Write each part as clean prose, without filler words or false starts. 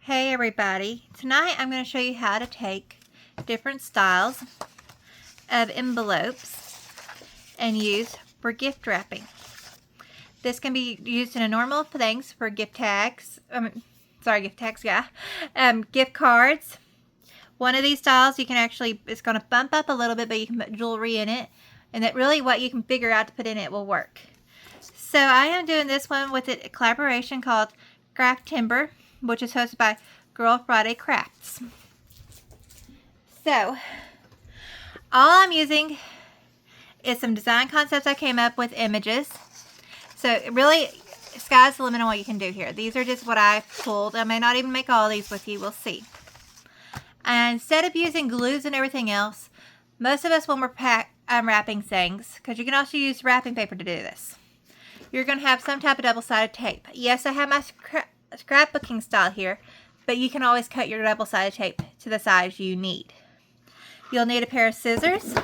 Hey everybody, tonight I'm going to show you how to take different styles of envelopes and use for gift wrapping. This can be used in a normal things for gift tags, gift cards. One of these styles you can actually, it's going to bump up a little bit, but you can put jewelry in it, and that really what you can figure out to put in it will work. So I am doing this one with a collaboration called Craft Timber, which is hosted by Girl Friday Crafts. So, all I'm using is some design concepts I came up with, images. So, really, sky's the limit on what you can do here. These are just what I pulled. I may not even make all these with you. We'll see. And instead of using glues and everything else, most of us when we're wrapping things, because you can also use wrapping paper to do this, you're going to have some type of double-sided tape. Yes, I have my scrapbooking style here, but you can always cut your double-sided tape to the size you need. You'll need a pair of scissors.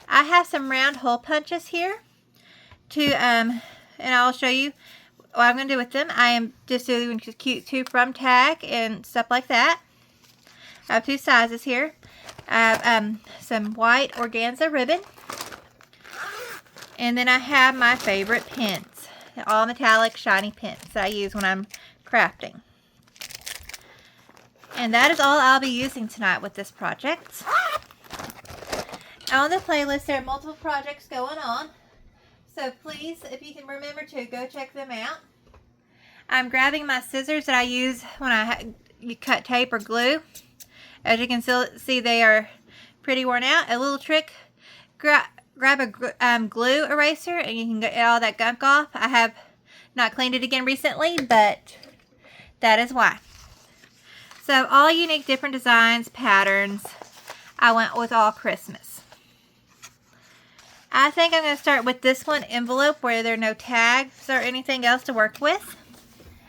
I have some round hole punches here and I'll show you what I'm going to do with them. I am just doing cute two from tag and stuff like that. I have two sizes here. I have some white organza ribbon, and then I have my favorite pins, all metallic shiny pins that I use when I'm crafting. And that is all I'll be using tonight with this project. On the playlist there are multiple projects going on, so please, if you can remember to, go check them out. I'm grabbing my scissors that I use when you cut tape or glue. As you can see, they are pretty worn out. A little trick, grab a glue eraser and you can get all that gunk off. I have not cleaned it again recently, but that is why. So all unique different designs, patterns, I went with all Christmas. I think I'm going to start with this one envelope where there are no tags or anything else to work with.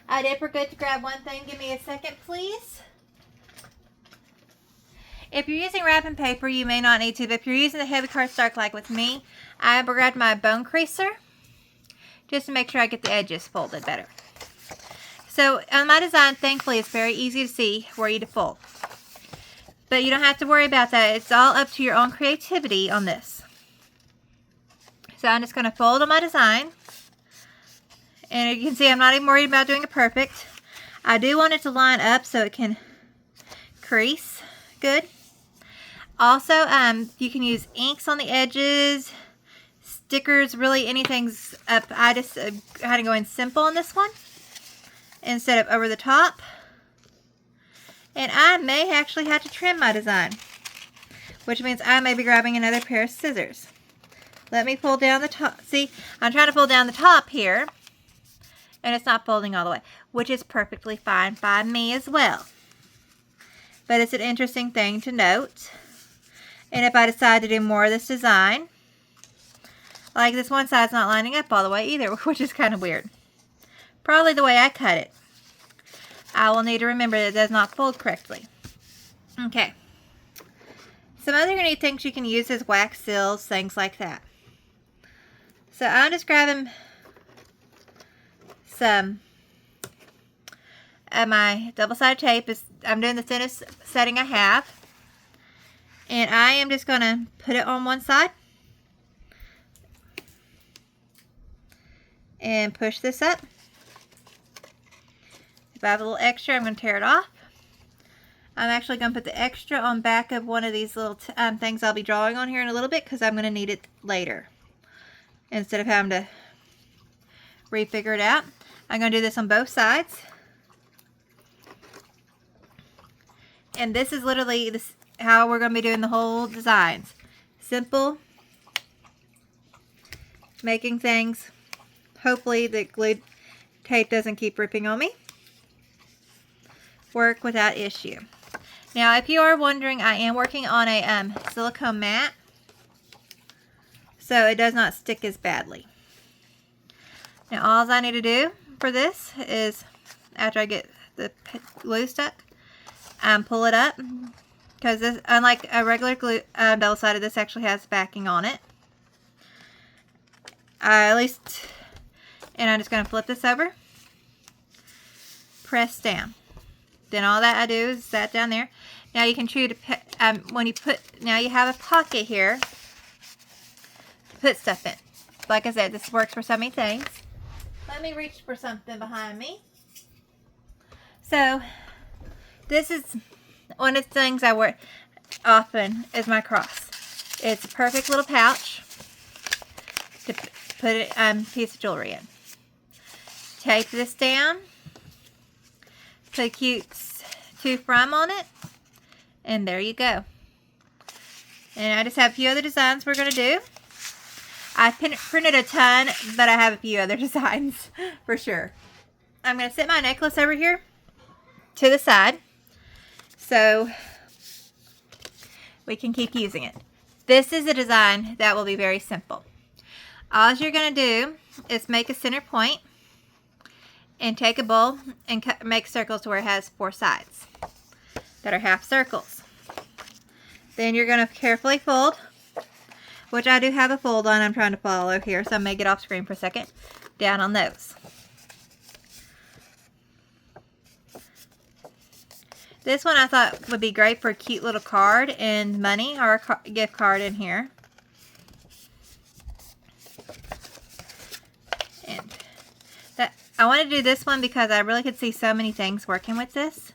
I did forget to grab one thing. Give me a second, please. If you're using wrapping paper, you may not need to, but if you're using the heavy cardstock like with me, I grabbed my bone creaser just to make sure I get the edges folded better. So on my design, thankfully, it's very easy to see where you to fold. But you don't have to worry about that. It's all up to your own creativity on this. So I'm just going to fold on my design. And you can see I'm not even worried about doing it perfect. I do want it to line up so it can crease good. Also, you can use inks on the edges, stickers, really anything's up. I just had to go in simple on this one instead of over the top. And I may actually have to trim my design, which means I may be grabbing another pair of scissors. Let me pull down the top. See, I'm trying to pull down the top here, and it's not folding all the way, which is perfectly fine by me as well. But it's an interesting thing to note. And if I decide to do more of this design, like this one side's not lining up all the way either, which is kind of weird. Probably the way I cut it. I will need to remember that it does not fold correctly. Okay. Some other neat things you can use is wax seals, things like that. So I'm just grabbing some of my double-sided tape. I'm doing the thinnest setting I have. And I am just going to put it on one side. And push this up. If I have a little extra, I'm going to tear it off. I'm actually going to put the extra on back of one of these little things I'll be drawing on here in a little bit because I'm going to need it later. Instead of having to refigure it out. I'm going to do this on both sides. And this is literally how we're going to be doing the whole designs. Simple. Making things. Hopefully the glue tape doesn't keep ripping on me. Work without issue. Now if you are wondering, I am working on a silicone mat. So it does not stick as badly. Now all I need to do for this is, after I get the glue stuck, pull it up. Because this, unlike a regular glue double-sided, this actually has backing on it. And I'm just going to flip this over. Press down. Then all that I do is that down there. Now you can choose to when you put, now you have a pocket here to put stuff in. Like I said, this works for so many things. Let me reach for something behind me. So this is one of the things I wear often is my cross. It's a perfect little pouch to put a piece of jewelry in. Tape this down. Put a cute to from on it. And there you go. And I just have a few other designs we're going to do. I printed a ton, but I have a few other designs for sure. I'm going to set my necklace over here to the side so we can keep using it. This is a design that will be very simple. All you're going to do is make a center point and take a bowl and make circles to where it has 4 sides that are half circles. Then you're going to carefully fold, which I do have a fold on. I'm trying to follow here, so I may get off screen for a second. Down on those. This one I thought would be great for a cute little card and money, or a gift card in here. And that I want to do this one because I really could see so many things working with this.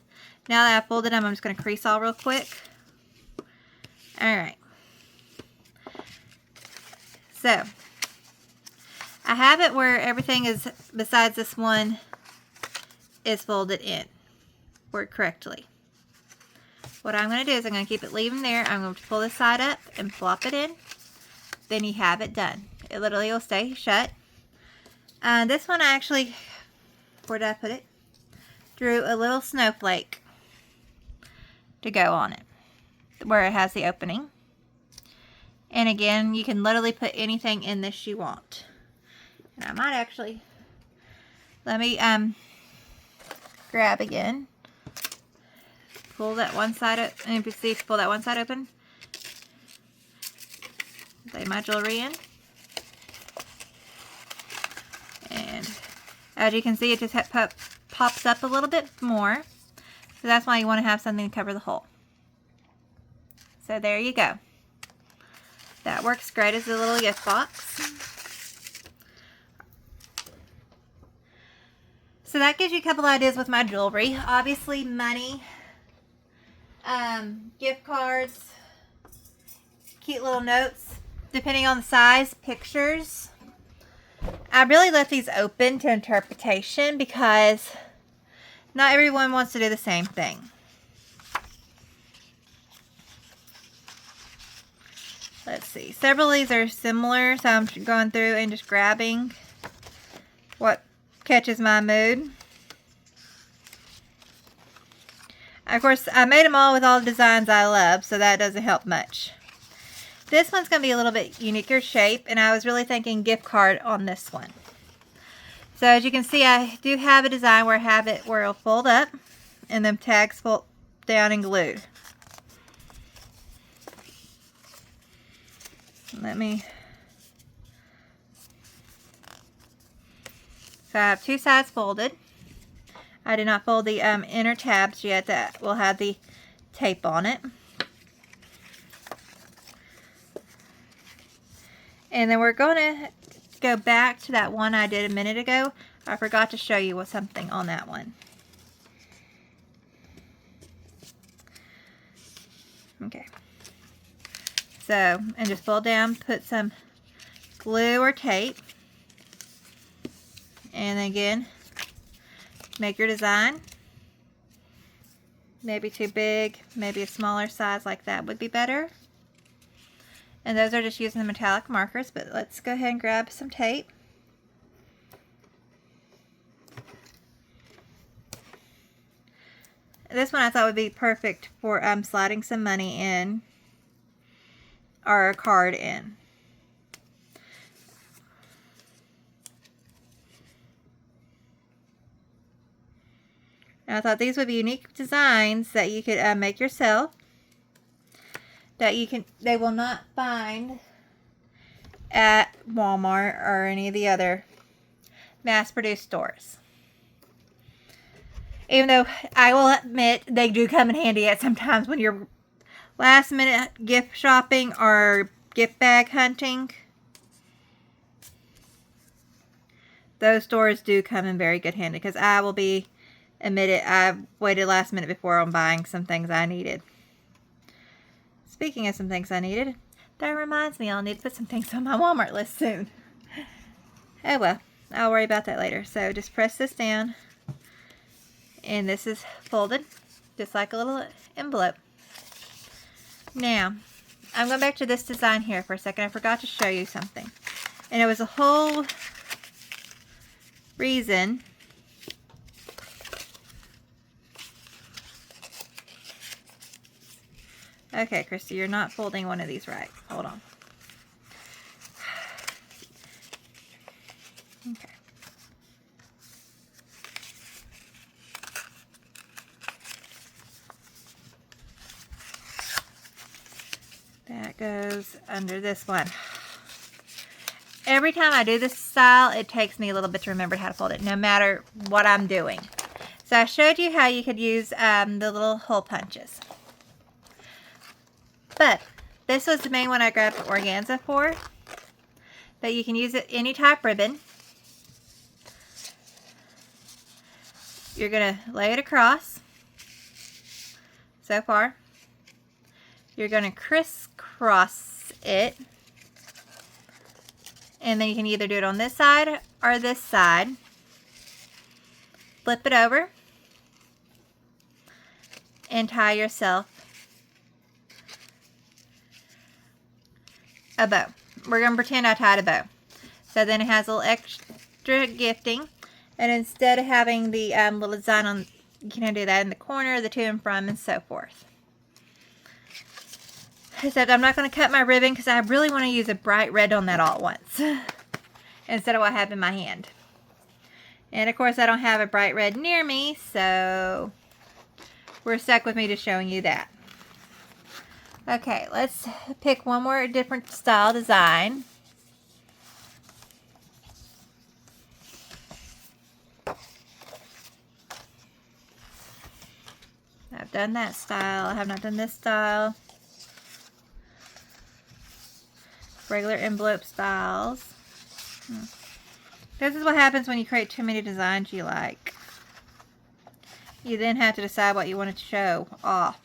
Now that I've folded them, I'm just going to crease all real quick. Alright. So, I have it where everything is, besides this one, is folded in. Work correctly. What I'm going to do is I'm going to keep it leaving there. I'm going to pull this side up and flop it in. Then you have it done. It literally will stay shut. This one I actually, where did I put it? Drew a little snowflake to go on it, where it has the opening. And again, you can literally put anything in this you want. And I might actually, let me grab again. Pull that one side up, and if you see, pull that one side open. Lay my jewelry in. And as you can see, it just pops up a little bit more. So that's why you want to have something to cover the hole. So there you go. That works great as a little gift box. So that gives you a couple ideas with my jewelry. Obviously money, gift cards, cute little notes, depending on the size, pictures. I really left these open to interpretation because not everyone wants to do the same thing. Let's see. Several of these are similar, so I'm going through and just grabbing what catches my mood. Of course, I made them all with all the designs I love, so that doesn't help much. This one's going to be a little bit uniquer shape, and I was really thinking gift card on this one. So as you can see, I do have a design where I have it where it'll fold up, and then tags fold down and glued. Let me, so I have 2 sides folded. I did not fold the inner tabs yet that will have the tape on it. And then we're going to go back to that one I did a minute ago. I forgot to show you something on that one. Okay. So, and just fold down, put some glue or tape. And again, make your design. Maybe too big, maybe a smaller size like that would be better. And those are just using the metallic markers, but let's go ahead and grab some tape. This one I thought would be perfect for sliding some money in or a card in. And I thought these would be unique designs that you could make yourself, that they will not find at Walmart or any of the other mass-produced stores. Even though I will admit they do come in handy at sometimes when you're last minute gift shopping or gift bag hunting. Those stores do come in very good handy, because I will be admitted, I waited last minute before on buying some things I needed. Speaking of some things I needed, that reminds me I'll need to put some things on my Walmart list soon. Oh well, I'll worry about that later. So just press this down, and this is folded just like a little envelope. Now, I'm going back to this design here for a second. I forgot to show you something. And it was a whole reason okay, Christy, you're not folding one of these right. Hold on. Okay. That goes under this one. Every time I do this style, it takes me a little bit to remember how to fold it, no matter what I'm doing. So I showed you how you could use the little hole punches. But this was the main one I grabbed organza for. But you can use it any type ribbon. You're going to lay it across. So far. You're going to crisscross it. And then you can either do it on this side or this side. Flip it over. And tie yourself a bow. We're going to pretend I tied a bow. So then it has a little extra gifting. And instead of having the little design on, you can do that in the corner, the to and from, and so forth. Except I'm not going to cut my ribbon because I really want to use a bright red on that all at once. Instead of what I have in my hand. And of course I don't have a bright red near me, so we're stuck with me just showing you that. Okay, let's pick one more different style design. I've done that style. I have not done this style. Regular envelope styles. This is what happens when you create too many designs you like. You then have to decide what you want to show off.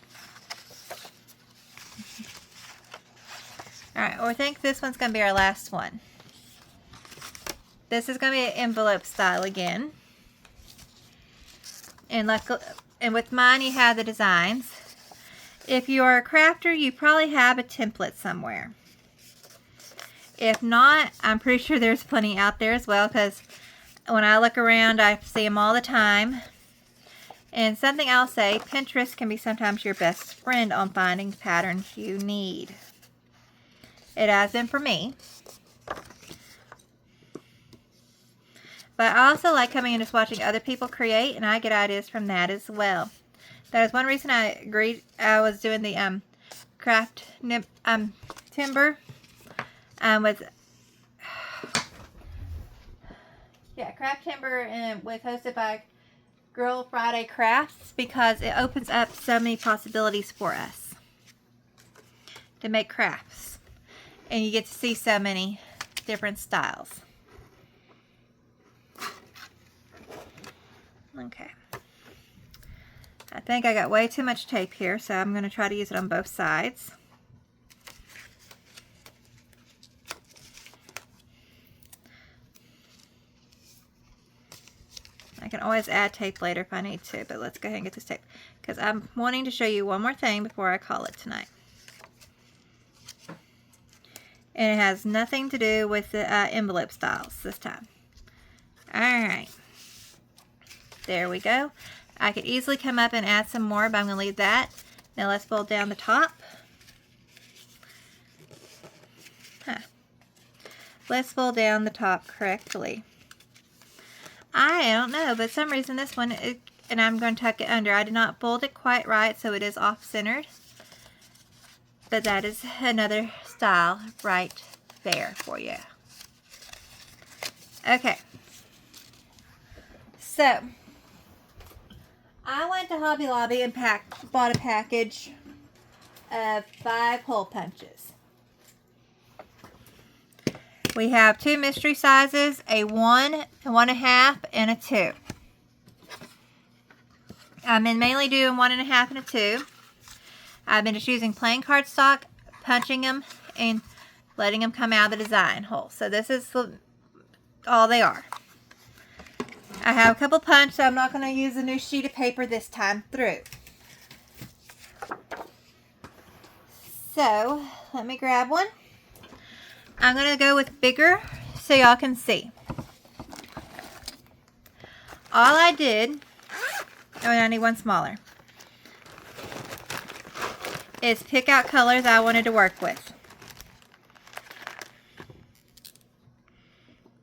Alright, well, I think this one's going to be our last one. This is going to be an envelope style again. And with mine you have the designs. If you are a crafter, you probably have a template somewhere. If not, I'm pretty sure there's plenty out there as well, because when I look around, I see them all the time. And something I'll say, Pinterest can be sometimes your best friend on finding patterns you need. It has been for me. But I also like coming and just watching other people create, and I get ideas from that as well. That is one reason I was doing the craft timber. Craft Timber and was hosted by Girl Friday Crafts, because it opens up so many possibilities for us to make crafts, and you get to see so many different styles. Okay, I think I got way too much tape here, so I'm going to try to use it on both sides. I can always add tape later if I need to, but let's go ahead and get this tape, because I'm wanting to show you one more thing before I call it tonight. And it has nothing to do with the envelope styles this time. Alright. There we go. I could easily come up and add some more, but I'm going to leave that. Now let's fold down the top. Let's fold down the top correctly. I don't know, but for some reason this one, and I'm going to tuck it under. I did not fold it quite right, so it is off-centered. But that is another style right there for you. Okay. So, I went to Hobby Lobby and bought a package of 5 hole punches. We have 2 mystery sizes, a 1, a 1.5, and a 2. I've been mainly doing 1.5 and a 2. I've been just using plain cardstock, punching them, and letting them come out of the design hole. So this is all they are. I have a couple punch, so I'm not going to use a new sheet of paper this time through. So, let me grab one. I'm going to go with bigger so y'all can see. All I did, oh, I need one smaller, is pick out colors I wanted to work with.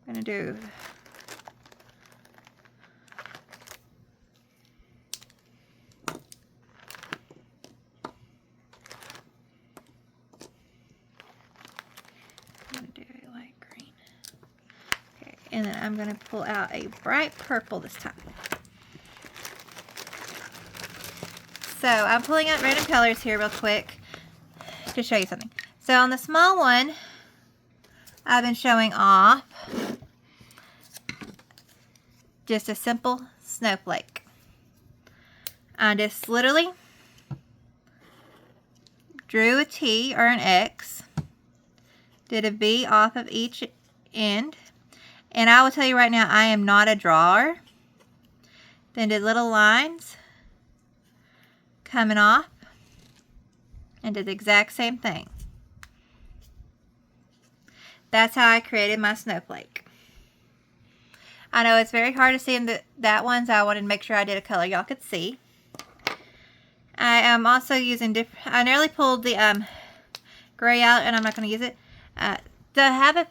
I'm going to do and then I'm going to pull out a bright purple this time. So I'm pulling out random colors here real quick to show you something. So on the small one, I've been showing off just a simple snowflake. I just literally drew a T or an X, did a V off of each end. And I will tell you right now, I am not a drawer. Then did little lines coming off and did the exact same thing. That's how I created my snowflake. I know it's very hard to see in that one, so I wanted to make sure I did a color y'all could see. I am also using I nearly pulled the gray out, and I'm not going to use it. To have a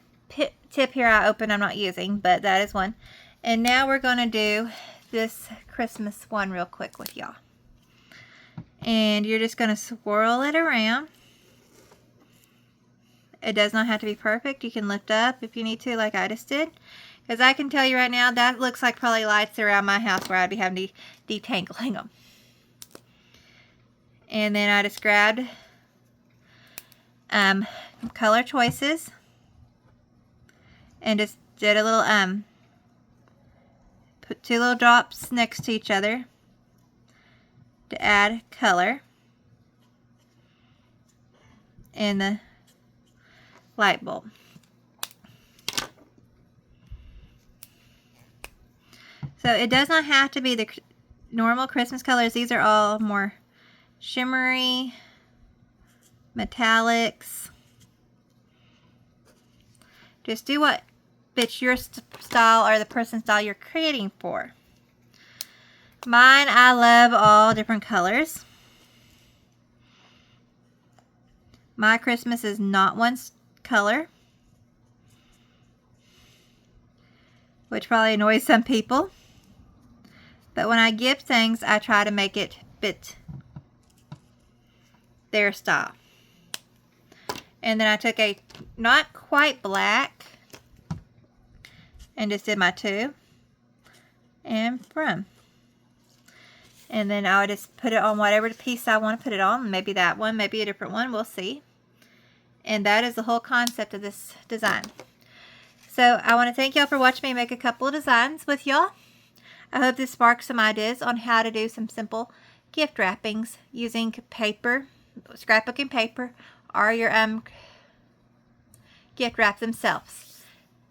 tip here I open, I'm not using, but that is one. And now we're going to do this Christmas one real quick with y'all. And you're just going to swirl it around. It does not have to be perfect. You can lift up if you need to, like I just did. Because I can tell you right now, that looks like probably lights around my house where I'd be having to detangling them. And then I just grabbed color choices and just did a little put 2 little drops next to each other to add color in the light bulb. So it does not have to be the normal Christmas colors. These are all more shimmery, metallics. Just do what fits your style or the person's style you're creating for. Mine, I love all different colors. My Christmas is not one color, which probably annoys some people. But when I give things, I try to make it fit their style. And then I took a not quite black and just did my 2 and from. And then I would just put it on whatever piece I want to put it on. Maybe that one, maybe a different one, we'll see. And that is the whole concept of this design. So I want to thank y'all for watching me make a couple of designs with y'all. I hope this sparks some ideas on how to do some simple gift wrappings using paper, scrapbook and paper, or your gift wrap themselves.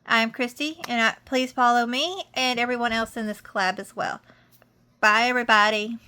I'm Christy, and please follow me and everyone else in this collab as well. Bye, everybody.